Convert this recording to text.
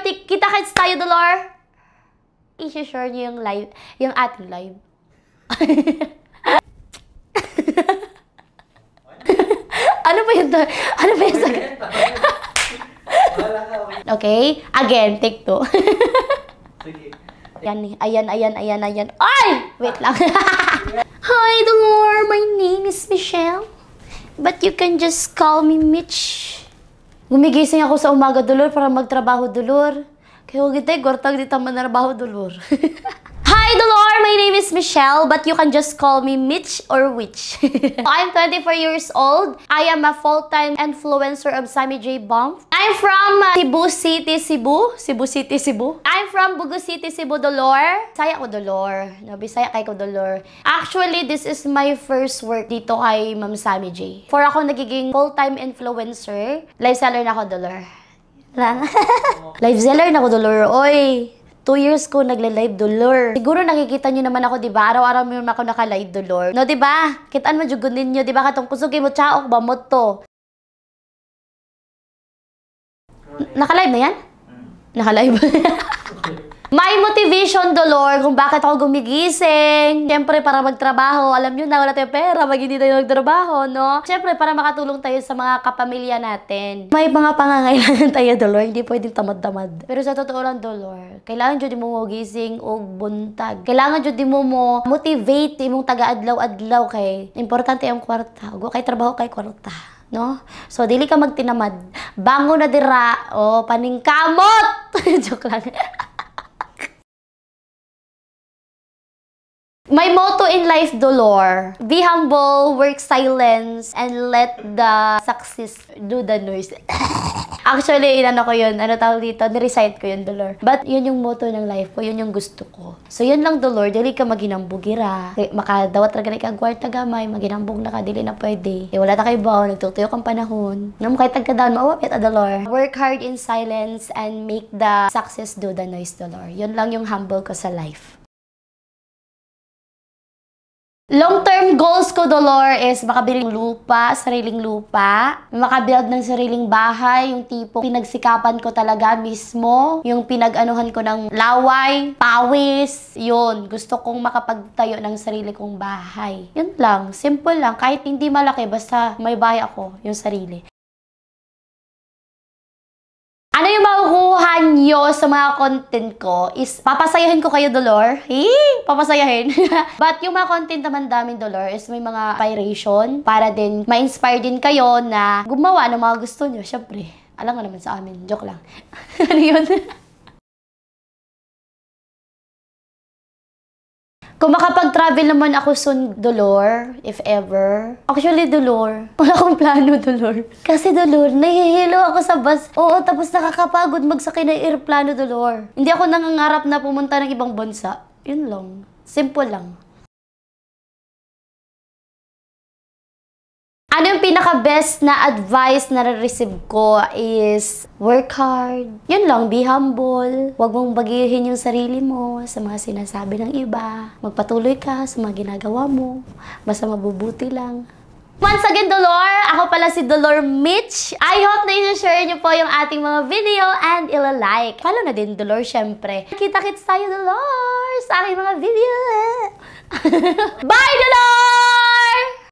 Kita-kits tayo, Dolor. I-share niyo yung live, yung ating live. Ano ba yun? Ano ba yun? Okay, again, take 2. Ayan. Ay! Wait lang. Hi, Dolor. My name is Michelle. But you can just call me Mitch. Gumigising ako sa umaga, Dolor, para magtrabaho, Dolor. Kaya huwag ito, gortag dito manarabaho, Dolor. Hi, Dolor! My name is Michelle, but you can just call me Mitch or Witch. I'm 24 years old. I am a full-time influencer of Sammy J Bomb. I'm from Cebu City, Cebu. I'm from Bugo City, Cebu, Dolor. Bisaya ko, Dolor. Bisaya kay ko, Dolor. Actually, this is my first work dito kay Ma'am Sammy J. For ako nagiging full-time influencer, live seller na ako, Dolor. Live seller na ako, Dolor. Oy! 2 years ko nagle-live, Dolor. Siguro nakikita nyo naman ako, diba? Araw-araw mo ako naka-live, Dolor. No, diba? Kitaan mo, jugunin nyo, diba? Katong kusugin mo, chaok ba mo to? Naka-live na yan? Naka-live. May motivation, Dolor, kung bakit ako gumigising. Siyempre, para magtrabaho. Alam nyo na, wala tayong pera pag hindi tayo magtrabaho, no? Siyempre, para makatulong tayo sa mga kapamilya natin. May mga pangangailangan tayo, Dolor. Hindi pwedeng tamad-tamad. Pero sa totoo lang, Dolor, kailangan dyan mo gising o buntag. Kailangan dyan mo motivate imong taga-adlaw-adlaw kay importante ang kwarta. Huwag kay trabaho kay kwarta. No? So, dili ka magtinamad. Bango na dira. O, paningkamot! Joke lang. My motto in life, Dolor, be humble, work silence, and let the success do the noise. Actually, inano ko yun. Ano tawag dito? Nirecite ko yun, Dolor. But yun yung motto ng life ko. Yun yung gusto ko. So, yun lang, Dolor. Dili ka maginambugira. Makadawat raga na ikagwarta gamay. Maginambog na ka. Dili na pwede. Wala ta kayo ba? Nagtutuyok ang panahon. Nung kahit tagkadaon, maawapit, Dolor. Work hard in silence and make the success do the noise, Dolor. Yun lang yung humble ko sa life. Long-term goals ko, Dolor, is makabili ng lupa, sariling lupa. Makabuild ng sariling bahay, yung tipong pinagsikapan ko talaga mismo. Yung pinag-anuhan ko ng laway, pawis, yun. Gusto kong makapagtayo ng sarili kong bahay. Yun lang, simple lang. Kahit hindi malaki, basta may bahay ako, yung sarili. Ano yung makukuha nyo sa mga content ko is papasayahin ko kayo, Dolor. Papasayahin. But yung mga content naman daming, Dolor, is may mga inspiration para din ma-inspire din kayo na gumawa ng mga gusto nyo. Syempre, alam nga naman sa amin. Joke lang. Ano yun? Kung makapag-travel naman ako soon, Dolor, if ever. Actually, Dolor, wala akong plano, Dolor. Kasi, Dolor, nahihilo ako sa bus. Oo, tapos nakakapagod magsakay ng airplano, Dolor. Hindi ako nangangarap na pumunta ng ibang bansa. Yun lang. Simple lang. Ano yung pinaka-best na advice na receive ko is work hard. Yun lang, be humble. Huwag mong bagihin yung sarili mo sa mga sinasabi ng iba. Magpatuloy ka sa mga ginagawa mo. Basta mabubuti lang. Once again, Dolor, ako pala si Dolor Mitch. I hope na i-share niyo po yung ating mga video and ila-like. Follow na din, Dolor, syempre. Kita-kits tayo, Dolor, sa aking mga video. Bye, Dolor!